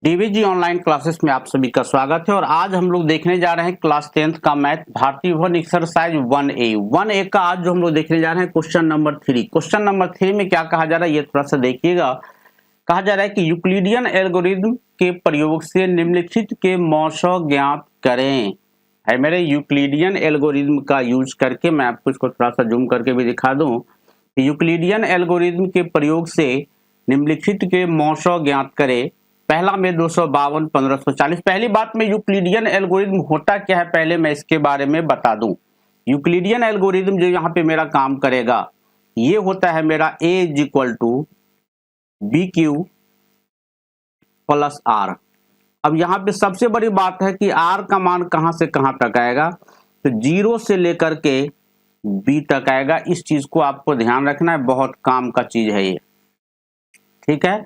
डीवीजी online classes में आप सभी का स्वागत है और आज हम लोग देखने जा रहे हैं क्लास 10th का मैथ भारतीय भवन एक्सरसाइज 1A का आज जो हम लोग देखने जा रहे हैं क्वेश्चन नंबर 3। क्वेश्चन नंबर 3 में क्या कहा जा रहा है ये थोड़ा सा देखिएगा। कहा जा रहा है कि यूक्लिडियन एल्गोरिथम के प्रयोग से निम्नलिखित के मौसो ज्ञात करें। है मेरे यूक्लिडियन एल्गोरिथम का यूज करके मैं आपको इसको थोड़ा सा जूम करके भी दिखा दूं। यूक्लिडियन एल्गोरिथम के प्रयोग से निम्नलिखित के मौसो ज्ञात करें। पहला में 252 1540। पहली बात में यूक्लिडियन एल्गोरिथम होता क्या है पहले मैं इसके बारे में बता दूं। यूक्लिडियन एल्गोरिथम जो यहाँ पे मेरा काम करेगा ये होता है मेरा a is equal to B Q plus R. अब यहाँ पे सबसे बड़ी बात है कि r का मान कहां से कहां तक आएगा, तो 0 से लेकर के b तक आएगा। इस चीज को आपको ध्यान रखना है, बहुत काम का चीज है ये। ठीक है,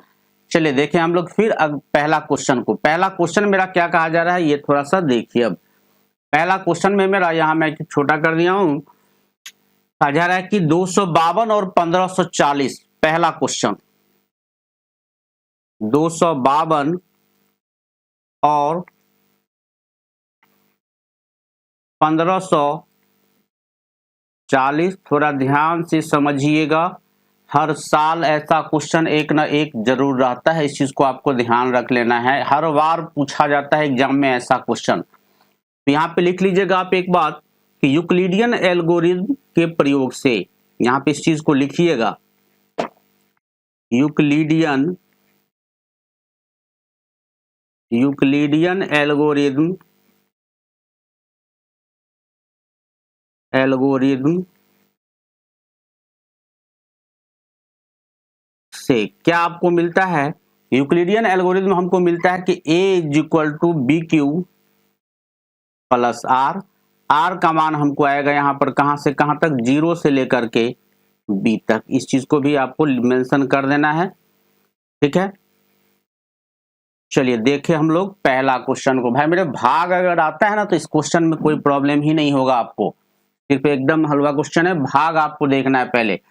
चलिए देखें हम लोग फिर पहला क्वेश्चन को। पहला क्वेश्चन मेरा क्या कहा जा रहा है ये थोड़ा सा देखिए। अब पहला क्वेश्चन में मेरा यहाँ मैं छोटा कर दिया हूं। कहा जा रहा है कि 252 और 1540। पहला क्वेश्चन 252 और 1540 थोड़ा ध्यान से समझिएगा। हर साल ऐसा क्वेश्चन एक ना एक जरूर रहता है, इस चीज को आपको ध्यान रख लेना है। हर बार पूछा जाता है एग्जाम में ऐसा क्वेश्चन। तो यहाँ पे लिख लीजिएगा आप एक बात कि यूक्लिडियन एल्गोरिथम के प्रयोग से, यहाँ पे इस चीज को लिखिएगा, यूक्लिडियन एल्गोरिथम से क्या आपको मिलता है। यूक्लिडियन एल्गोरिथम हमको मिलता है कि a is equal to B Q plus R. R का मान हमको आएगा यहाँ पर कहां से कहां तक, 0 से लेकर के b तक। इस चीज को भी आपको मेंशन कर देना है। ठीक है, चलिए देखें हम लोग पहला क्वेश्चन को। भाई मेरे भाग अगर आता है ना तो इस क्वेश्चन में कोई प्रॉब्लम ही नहीं होगा आपको, सिर्फ एकदम हलवा क्वेश्चन है। भाग आपको देखना है पहले।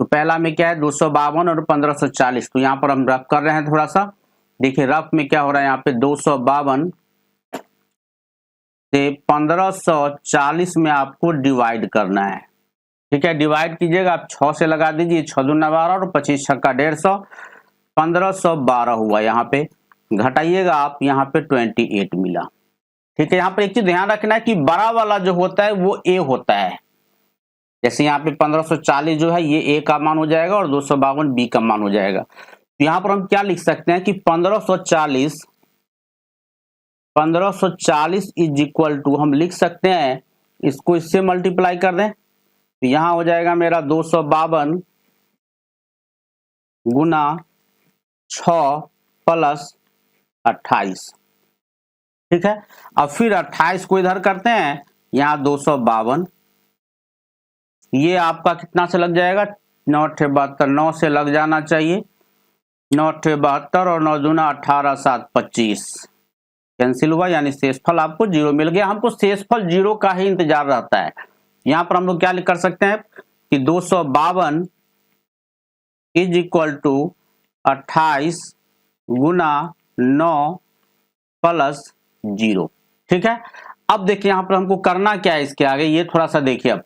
तो पहला में क्या है 252 और 1540। तो यहाँ पर हम रफ कर रहे हैं थोड़ा सा। देखिए रफ में क्या हो रहा है, यहाँ पे 252 से 1540 में आपको डिवाइड करना है। ठीक है, डिवाइड कीजिएगा आप 6 से लगा दीजिए, 6 दूना 12 और 25 छक्का 150, 1512 हुआ। यहाँ पे घटाइएगा आप, यहाँ पे 28 मिला। ठीक है, यहाँ पर एक चीज ध्यान रखना है कि बड़ा वाला जो होता है वो a होता है। जैसे यहाँ पे 1540 जो है ये a का मान हो जाएगा और 252 b का मान हो जाएगा। तो यहाँ पर हम क्या लिख सकते हैं कि 1540 इज इक्वल टू, हम लिख सकते हैं इसको इससे मल्टीप्लाई कर दें तो यहाँ हो जाएगा मेरा 252 गुना 6 प्लस 28। ठीक है, अब फिर 28 को इधर करते हैं, यहाँ 252, ये आपका कितना से लग जाएगा, 9 72, 9 से लग जाना चाहिए, 9 72 और 9 दूना 18 7 25 कैंसिल हुआ, यानी शेषफल आपको 0 मिल गया। हमको शेषफल 0 का ही इंतजार रहता है। यहाँ पर हम लोग क्या कर सकते हैं कि 252 इज इक्वल टू 28 गुना 9 प्लस 0। ठीक है, अब देखिए यहाँ पर हमको करना क्या है इसके आगे, ये थोड़ा सा देखिए। अब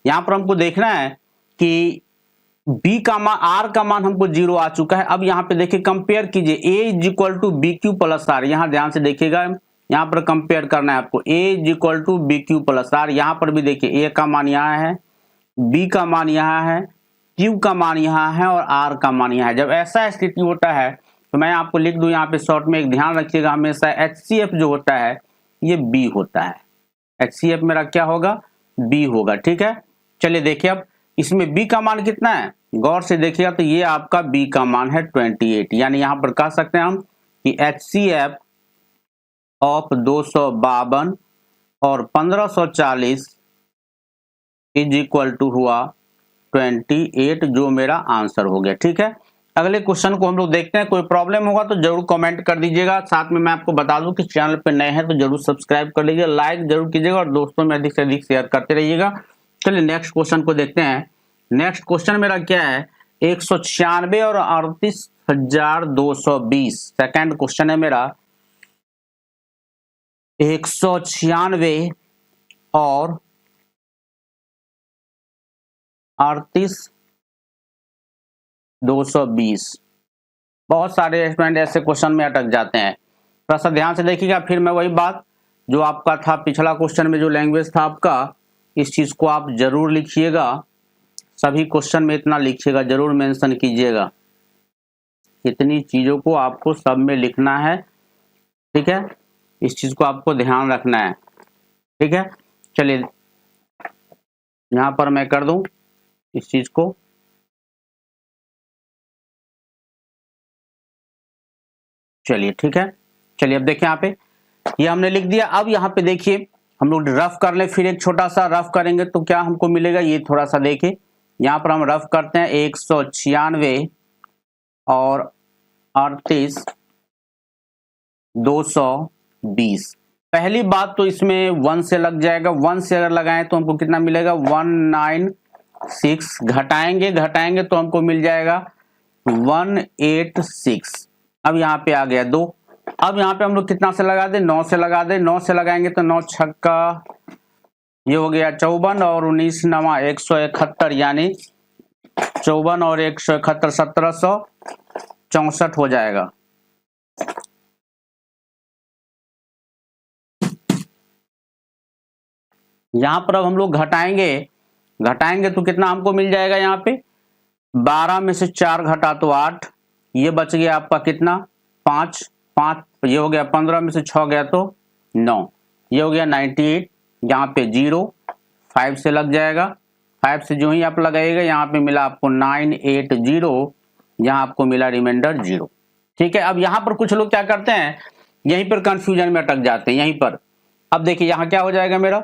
यहाँ पर हमको देखना है कि b का मान, r का मान हमको 0 आ चुका है। अब यहाँ पे देखिए कंपेयर कीजिए, a is equal to B Q plus R. यहाँ ध्यान से देखिएगा, यहाँ पर कंपेयर करना है आपको, a is equal to B Q plus R. यहाँ पर भी देखिए a का मान यहाँ है, b का मान यहाँ है, q का मान यहाँ है और r का मान यहाँ है। जब ऐसा स्थिति होता है तो मैं आपको लिख दूं यहाँ पे शॉर्ट में, एक ध्यान रखिएगा हमेशा HCF जो होता है ये b होता है। HCF मेरा क्या होगा, b होगा। ठीक है, चलिए देखिए अब इसमें b का मान कितना है, गौर से देखिएगा तो ये आपका b का मान है 28। यानी यहां पर कह सकते हैं हम कि HCF ऑफ 252 और 1540 इज इक्वल टू हुआ 28, जो मेरा आंसर हो गया। ठीक है, अगले क्वेश्चन को हम लोग देखते हैं। कोई प्रॉब्लम होगा तो जरूर कमेंट कर दीजिएगा। साथ में मैं आपको बता दूं कि चैनल पे नए हैं तो जरूर सब्सक्राइब कर लीजिए, लाइक जरूर कीजिएगा और दोस्तों में अधिक से अधिक शेयर करते रहिएगा। चलिए नेक्स्ट क्वेश्चन को देखते हैं। नेक्स्ट क्वेश्चन मेरा क्या है, 196 और 1220। सेकंड क्वेश्चन है मेरा 196 और 38,220। बहुत सारे स्टूडेंट ऐसे क्वेश्चन में अटक जाते हैं, थोड़ा सा ध्यान से देखिएगा। फिर मैं वही बात जो आपका था पिछला क्वेश्चन में, जो लैंग्वेज था आपका, इस चीज को आप जरूर लिखिएगा, सभी क्वेश्चन में इतना लिखिएगा, जरूर मेंशन कीजिएगा। इतनी चीजों को आपको सब में लिखना है, ठीक है, इस चीज को आपको ध्यान रखना है, ठीक है। चलिए यहां पर मैं कर दूं इस चीज को, चलिए ठीक है। चलिए अब देखिए यहाँ पे ये हमने लिख दिया। अब यहाँ पे देखिए हम लोग रफ कर ले, फिर एक छोटा सा रफ करेंगे तो क्या हमको मिलेगा, ये थोड़ा सा देखिए। यहाँ पर हम रफ करते हैं 196 और 38,220। पहली बात तो इसमें 1 से लग जाएगा, 1 से अगर लगाएं तो हमको कितना मिलेगा 196, घटाएंगे तो हमको मिल जाएगा 186। अब यहाँ पे आ गया 2। अब यहाँ पे हम लोग कितना से लगा दे, 9 से लगा दे। 9 से लगाएंगे तो 9 छक्का ये हो गया 54 और 19 नवा 171, यानी 54 और 171 1764 हो जाएगा। यहां पर अब हम लोग घटाएंगे तो कितना हमको मिल जाएगा, यहाँ पे 12 में से 4 घटा तो 8, ये बच गया आपका कितना 5, ये हो गया 15 में से 6 गया तो 9, ये हो गया 98। यहाँ पे 0 5 से लग जाएगा, 5 से जो ही आप लगाइएगा यहाँ पे मिला आपको 980, यहाँ आपको मिला रिमाइंडर 0, ठीक है। अब यहाँ पर कुछ लोग क्या करते हैं, यहीं पर कंफ्यूजन में अटक जाते हैं यहीं पर। अब देखिए यहाँ क्या हो जाएगा मेरा,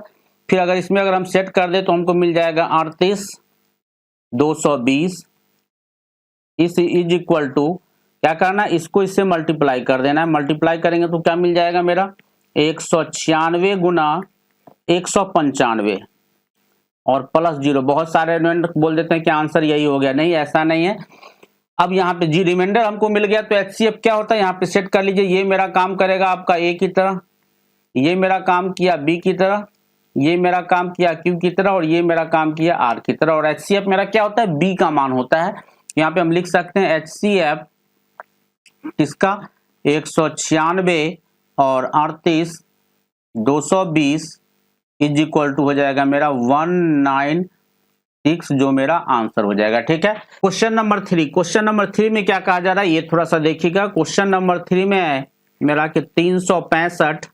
फिर अगर इसमें अगर हम सेट कर दे तो हमको मिल जाएगा 38,220 इज इक्वल टू, क्या करना है, इसको इससे मल्टीप्लाई कर देना है। मल्टीप्लाई करेंगे तो क्या मिल जाएगा मेरा 196 गुना 195 और प्लस 0। बहुत सारे बोल देते हैं कि आंसर यही हो गया, नहीं ऐसा नहीं है। अब यहाँ पे जी रिमाइंडर हमको मिल गया तो HCF क्या होता है, यहाँ पे सेट कर लीजिए। ये मेरा काम करेगा आपका A की तरह, ये मेरा काम किया B की तरह, ये मेरा काम किया Q की तरह और ये मेरा काम किया R की तरह। और HCF मेरा क्या होता है, B का मान होता है। यहाँ पे हम लिख सकते हैं HCF इसका 196 और 38,220 इज इक्वल टू हो जाएगा मेरा 196, जो मेरा आंसर हो जाएगा, ठीक है। क्वेश्चन नंबर 3 में क्या कहा जा रहा है, ये थोड़ा सा देखिएगा। क्वेश्चन नंबर 3 में मेरा कि 365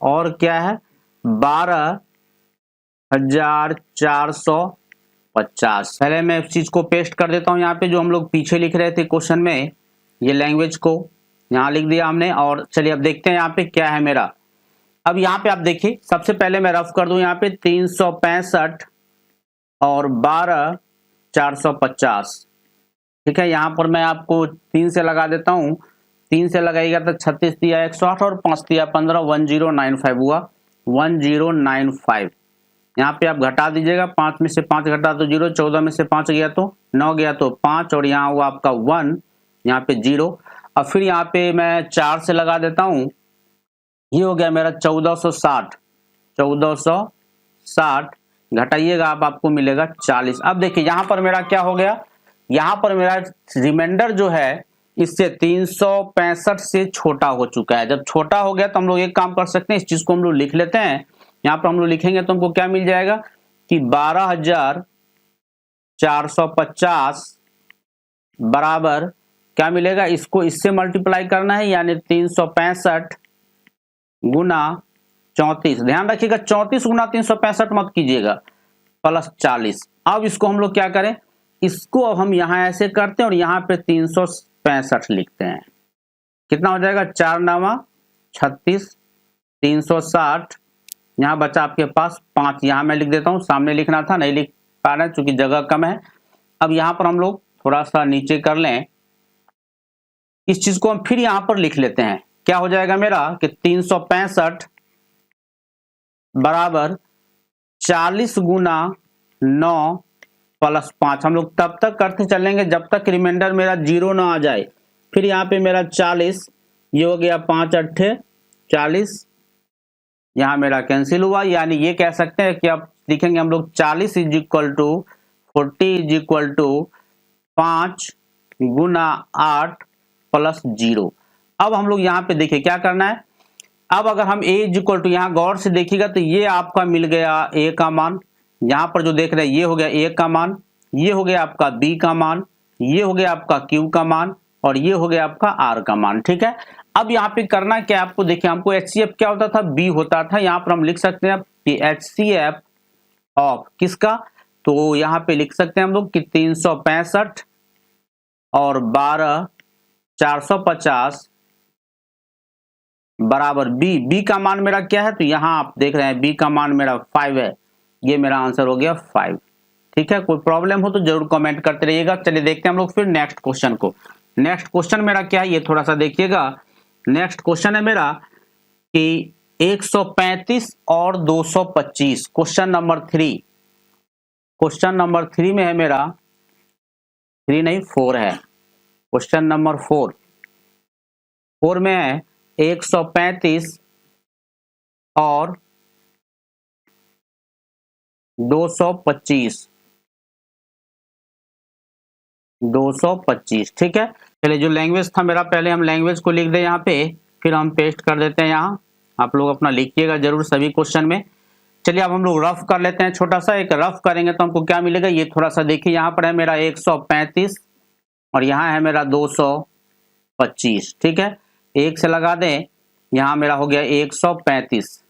और क्या है 12,450। पहले मैं इस चीज को पेस्ट कर देता हूं यहाँ पे, जो हम लोग पीछे लिख रहे थे क्वेश्चन में, ये लैंग्वेज को यहाँ लिख दिया हमने। और चलिए अब देखते हैं यहाँ पे क्या है मेरा। अब यहाँ पे आप देखिए, सबसे पहले मैं रफ कर दूं यहाँ पे 365 और 12,450, ठीक है। यहाँ पर मैं आपको 3 से लगा देता हूँ, 3 से लगाइएगा तो 36 दिया 108 और 5 दिया 15, 1095 हुआ 1095। यहाँ पे आप घटा दीजिएगा, 5 में से 5 घटा तो 0, 14 में से 5 गया तो 9 गया तो 5 और यहाँ हुआ आपका 1, यहाँ पे 0। और फिर यहाँ पे मैं 4 से लगा देता हूँ, ये हो गया मेरा 1460 घटाइएगा आप, आपको मिलेगा 40। अब देखिए यहाँ पर मेरा क्या हो गया, यहाँ पर मेरा रिमाइंडर जो है इससे 365 से छोटा हो चुका है। जब छोटा हो गया तो हम लोग एक काम कर सकते हैं, इस चीज को हम लोग लिख लेते हैं। यहाँ पर हम लोग लिखेंगे तो हमको क्या मिल जाएगा कि 12,450 बराबर क्या मिलेगा, इसको इससे मल्टीप्लाई करना है, यानी 365 गुना 34। ध्यान रखिएगा 34 गुना 365 मत कीजिएगा, प्लस 40। अब इसको हम लोग क्या करें, इसको अब हम यहां ऐसे करते हैं और यहाँ पे 365 लिखते हैं। कितना हो जाएगा 4 9 36, 360, यहाँ बचा आपके पास 5। यहाँ मैं लिख देता हूँ, सामने लिखना था नहीं लिख पा रहे चूंकि जगह कम है। अब यहाँ पर हम लोग थोड़ा सा नीचे कर लें, इस चीज को हम फिर यहाँ पर लिख लेते हैं। क्या हो जाएगा मेरा कि 365 बराबर 40 गुना 9 प्लस 5। हम लोग तब तक करते चलेंगे जब तक रिमाइंडर मेरा 0 ना आ जाए। फिर यहाँ पे मेरा 40, ये हो गया 5 अट्ठे 40, यहाँ मेरा कैंसिल हुआ। यानी ये कह सकते हैं कि अब लिखेंगे हम लोग 40 is equal to 40 is equal to 5 गुना 8 प्लस 0। अब हम लोग यहाँ पे देखिए क्या करना है। अब अगर हम a इज इक्वल टू, यहाँ गौर से देखिएगा तो ये आपका मिल गया a का मान, यहाँ पर जो देख रहे हैं ये हो गया a का मान, ये हो गया आपका b का मान, ये हो गया आपका q का मान, और ये हो गया आपका r का मान। ठीक है, अब यहाँ पे करना क्या आपको, देखिए हमको HCF क्या होता था, b होता था। यहाँ पर हम लिख सकते हैं कि HCF ऑफ किसका, तो यहाँ पे लिख सकते हैं हम लोग कि 365 और 12 450 बराबर b का मान मेरा क्या है, तो यहाँ आप देख रहे हैं b का मान मेरा 5 है। ये मेरा आंसर हो गया 5। ठीक है, कोई प्रॉब्लम हो तो जरूर कमेंट करते रहिएगा। चलिए देखते हैं हम लोग फिर नेक्स्ट क्वेश्चन को। नेक्स्ट क्वेश्चन मेरा क्या है, ये थोड़ा सा देखिएगा। नेक्स्ट क्वेश्चन है मेरा कि 135 और 225, क्वेश्चन नंबर 3। क्वेश्चन नंबर 3 में है मेरा, 3 नहीं 4 है, क्वेश्चन नंबर 4 में है 135 और 225। ठीक है, चलिए जो लैंग्वेज था मेरा, पहले हम लैंग्वेज को लिख दे यहाँ पे, फिर हम पेस्ट कर देते हैं यहाँ। आप लोग अपना लिखिएगा जरूर सभी क्वेश्चन में। चलिए अब हम लोग रफ कर लेते हैं, छोटा सा एक रफ करेंगे तो हमको क्या मिलेगा, ये थोड़ा सा देखिए। यहाँ पर है मेरा 135 और यहाँ है मेरा 225। ठीक है, एक से लगा दें, यहाँ मेरा हो गया 135,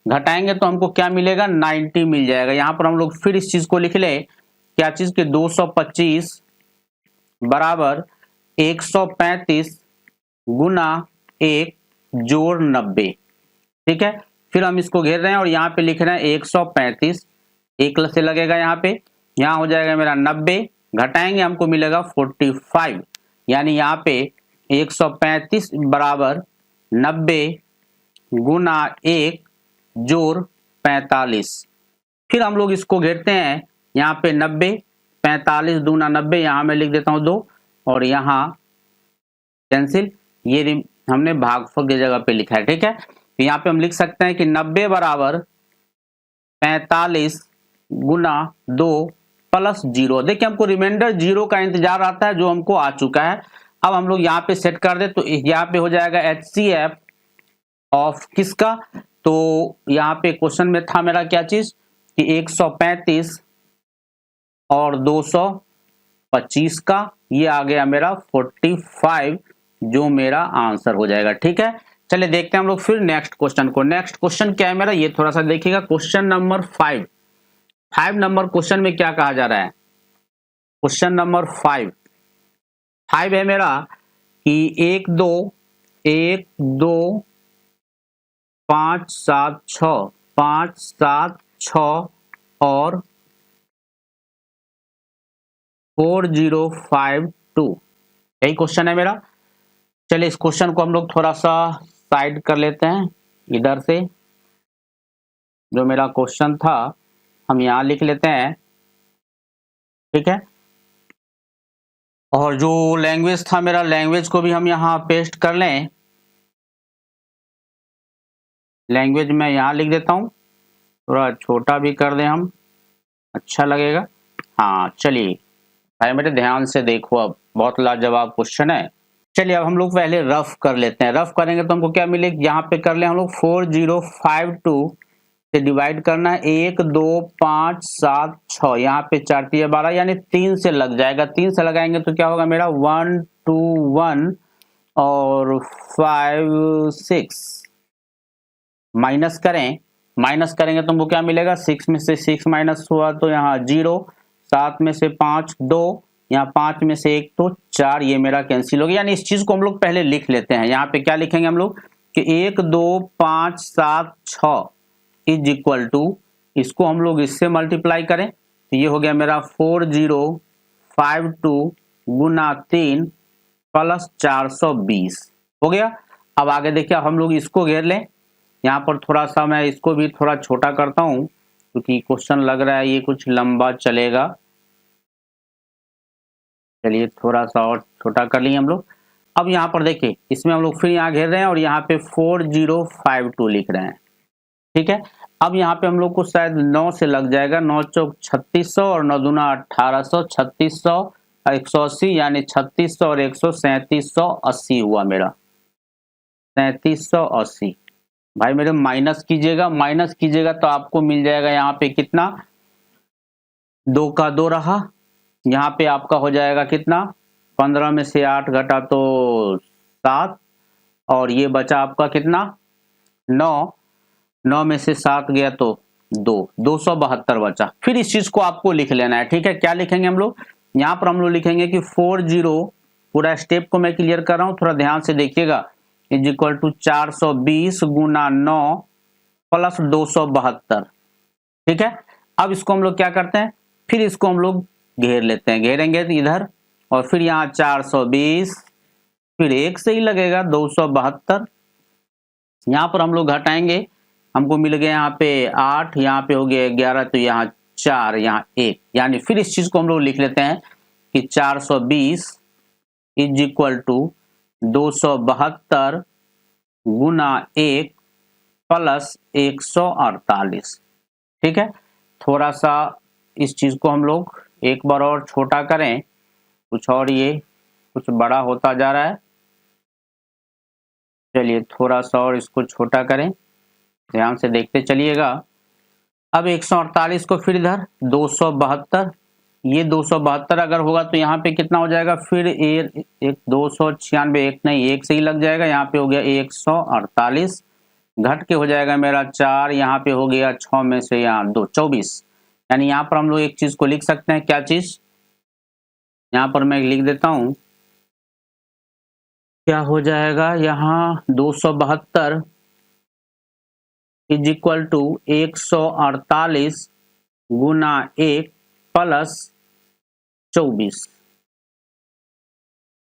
घटाएंगे तो हमको क्या मिलेगा, 90 मिल जाएगा। यहाँ पर हम लोग फिर इस चीज को लिख ले, क्या चीज के 225 बराबर 135 गुना 1 जोड़ 90। ठीक है, फिर हम इसको घेर रहे हैं और यहाँ पे लिख रहे हैं 135, एक से लगेगा यहाँ पे, यहाँ हो जाएगा मेरा 90, घटाएंगे हमको मिलेगा 45। यानी यहाँ पे 135 बराबर 90 गुना 1 जोड़ 45। फिर हम लोग इसको घेरते हैं, यहाँ पे 90, 45 दूना 90, यहाँ मैं लिख देता हूँ 2, और यहाँ कैंसिल, ये हमने भागफल की जगह पे लिखा है। ठीक है, तो यहाँ पे हम लिख सकते हैं कि 90 बराबर 45 गुना 2 प्लस 0। देखिए हमको रिमाइंडर 0 का इंतजार आता है जो हमको आ चुका है। अब हम लोग यहाँ पे सेट कर दे तो यहाँ पे हो जाएगा HCF ऑफ किसका, तो यहाँ पे क्वेश्चन में था मेरा क्या चीज कि 135 और 225 का, ये आ गया मेरा 45, जो मेरा आंसर हो जाएगा। ठीक है, चलिए देखते हैं हम लोग फिर नेक्स्ट क्वेश्चन को। नेक्स्ट क्वेश्चन क्या है मेरा, ये थोड़ा सा देखिएगा। क्वेश्चन नंबर 5 नंबर क्वेश्चन में क्या कहा जा रहा है, क्वेश्चन नंबर 5 है मेरा कि 1 2 5 7 6 और 4052, यही क्वेश्चन है मेरा। चलिए इस क्वेश्चन को हम लोग थोड़ा सा साइड कर लेते हैं, इधर से जो मेरा क्वेश्चन था हम यहाँ लिख लेते हैं। ठीक है, और जो लैंग्वेज था मेरा, लैंग्वेज को भी हम यहाँ पेस्ट कर लें। लैंग्वेज मैं यहाँ लिख देता हूँ, थोड़ा छोटा भी कर दें हम, अच्छा लगेगा। हाँ चलिए भाई मेरे ध्यान से देखो, अब बहुत लाजवाब क्वेश्चन है। चलिए अब हम लोग पहले रफ कर लेते हैं। रफ करेंगे तो हमको क्या मिलेगा, यहाँ पे कर ले हम लोग 4052 से डिवाइड करना है 1 2 5 7 6, यहाँ पे 4 3 12, यानी 3 से लग जाएगा। 3 से लगाएंगे तो क्या होगा मेरा 1 2 1 और 5 6, माइनस करेंगे तो हमको क्या मिलेगा, 6 में से 6 माइनस हुआ तो यहाँ 0, 7 में से 5 2, यहाँ 5 में से 1 तो 4, ये मेरा कैंसिल हो गया। यानी इस चीज को हम लोग पहले लिख लेते हैं। यहाँ पे क्या लिखेंगे हम लोग कि 1 2 5 7 6 इज इक्वल टू, इसको हम लोग इससे मल्टीप्लाई करें तो ये हो गया मेरा 4052 गुना 3 प्लस 420 हो गया। अब आगे देखिए हम लोग इसको घेर लें, यहाँ पर थोड़ा सा मैं इसको भी थोड़ा छोटा करता हूँ, क्योंकि क्वेश्चन लग रहा है ये कुछ लंबा चलेगा। चलिए थोड़ा सा और छोटा कर लिए हम लोग। अब यहाँ पर देखिए, इसमें हम लोग फिर यहाँ घेर रहे हैं और यहाँ पे 4052 लिख रहे हैं। ठीक है, अब यहाँ पे हम लोग को शायद 9 से लग जाएगा, 9 चौक 3600 और 9 दूना 1800, 3600 180 यानी 3600 और 100 3780 हुआ मेरा, 3780। भाई मेरे माइनस कीजिएगा तो आपको मिल जाएगा यहाँ पे कितना, 2 का 2 रहा, यहाँ पे आपका हो जाएगा कितना, 15 में से 8 घटा तो 7 और ये बचा आपका कितना 9, 9 में से 7 गया तो 272 बचा। फिर इस चीज को आपको लिख लेना है। ठीक है, क्या लिखेंगे हम लोग, यहाँ पर हम लोग लिखेंगे कि 40, पूरा स्टेप को मैं क्लियर कर रहा हूँ, थोड़ा ध्यान से देखिएगा, इज इक्वल टू 420 गुना 9 प्लस 272। ठीक है, अब इसको हम लोग क्या करते हैं, फिर इसको हम लोग घेर लेते हैं, घेरेंगे इधर और फिर यहाँ 420, फिर एक से ही लगेगा 272, यहाँ पर हम लोग घटाएंगे, हमको मिल गया यहाँ पे 8, यहाँ पे हो गया 11, तो यहाँ 4, यहाँ 1, यानी फिर इस चीज को हम लोग लिख लेते हैं कि 420 इज इक्वल टू 272 गुना 1 प्लस 148। ठीक है, थोड़ा सा इस चीज को हम लोग एक बार और छोटा करें, कुछ और ये कुछ बड़ा होता जा रहा है। चलिए थोड़ा सा और इसको छोटा करें, ध्यान से देखते चलिएगा। अब 148 को फिर इधर 272, ये 272 अगर होगा तो यहाँ पे कितना हो जाएगा, फिर एक 296, एक नहीं, एक से ही लग जाएगा, यहाँ पे हो गया 148, घट के हो जाएगा मेरा 4, यहाँ पे हो गया 6 में से यहाँ 2, 24। यानी यहाँ पर हम लोग एक चीज को लिख सकते हैं, क्या चीज, यहाँ पर मैं लिख देता हूं, क्या हो जाएगा यहाँ 272 इज इक्वल टू 148 गुना 1 प्लस 24।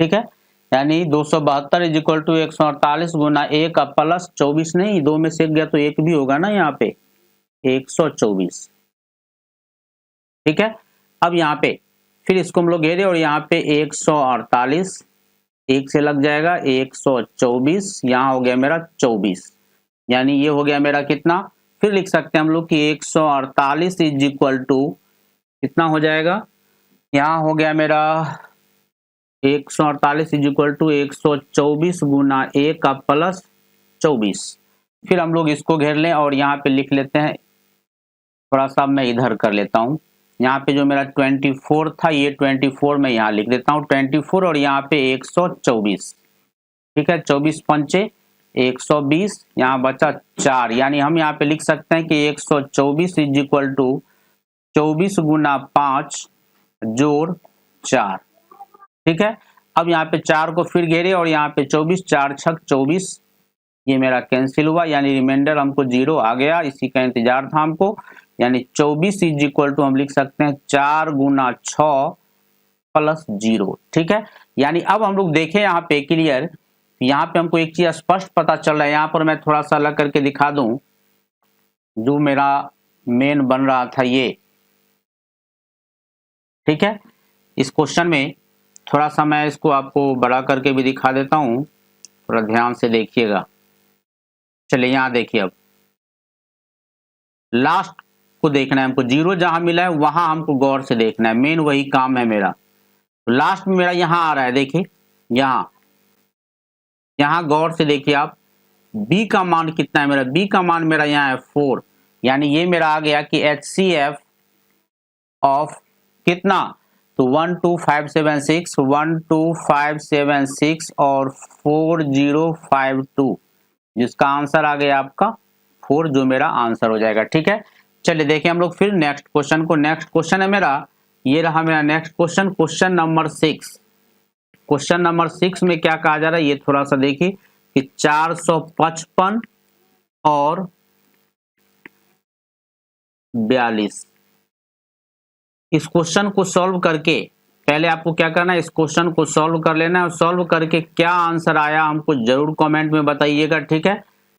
ठीक है, यानी 272 इज इक्वल टू 148 गुना 1 प्लस 24, नहीं 2 में से 1 गया तो 1 भी होगा ना, यहाँ पे 124। ठीक है, अब यहाँ पे फिर इसको हम लोग घेरे और यहाँ पे 148, 1 से लग जाएगा 124, यहाँ हो गया मेरा 24, यानी ये हो गया मेरा कितना, फिर लिख सकते हैं हम लोग कि 148 इज इक्वल टू कितना हो जाएगा, यहाँ हो गया मेरा 148 इज इक्वल टू 124 गुना 1 का प्लस 24। फिर हम लोग इसको घेर लें और यहाँ पे लिख लेते हैं, थोड़ा सा मैं इधर कर लेता हूँ, यहाँ पे जो मेरा 24 था ये 24 में यहाँ लिख देता हूँ 24 और यहाँ पे 124। ठीक है, 24 पंचे 120, यहाँ बचा 4, यानी हम यहाँ पे लिख सकते हैं कि 124 इज इक्वल टू 24 गुना 5 जोड़ 4। ठीक है, अब यहाँ पे 4 को फिर घेरे और यहाँ पे 24, 4 छक 24, ये मेरा कैंसिल हुआ, यानी रिमाइंडर हमको 0 आ गया, इसी का इंतजार था हमको, यानी 24 इज इक्वल टू हम लिख सकते हैं 4 गुना 6 प्लस 0। ठीक है, यानी अब हम लोग देखें यहाँ पे क्लियर, यहाँ पे हमको एक चीज स्पष्ट पता चल रहा है, यहाँ पर मैं थोड़ा सा अलग करके दिखा दूं, जो मेरा मेन बन रहा था ये। ठीक है, इस क्वेश्चन में थोड़ा सा मैं इसको आपको बड़ा करके भी दिखा देता हूं, थोड़ा ध्यान से देखिएगा। चलिए यहाँ देखिए, अब लास्ट को देखना है हमको, 0 जहां मिला है वहां हमको गौर से देखना है, मेन वही काम है मेरा। लास्ट में मेरा यहाँ आ रहा है, देखिए यहाँ गौर से देखिए आप, b का मान कितना है मेरा, b का मान मेरा यहाँ है 4, यानी ये मेरा आ गया कि HCF ऑफ कितना, तो 12576 12576 और 4052, जिसका आंसर आ गया आपका 4, जो मेरा आंसर हो जाएगा। ठीक है, चलिए देखिए हम लोग फिर नेक्स्ट क्वेश्चन को। नेक्स्ट क्वेश्चन है मेरा, ये रहा मेरा next question, question number 6। Question number 6 में क्या कहा जा रहा है, ये थोड़ा सा देखिए कि 455 और 42, इस क्वेश्चन को सॉल्व करके पहले आपको क्या करना है, इस क्वेश्चन को सॉल्व कर लेना है, और सॉल्व करके क्या आंसर आया हमको जरूर कमेंट में बताइएगा। ठीक है,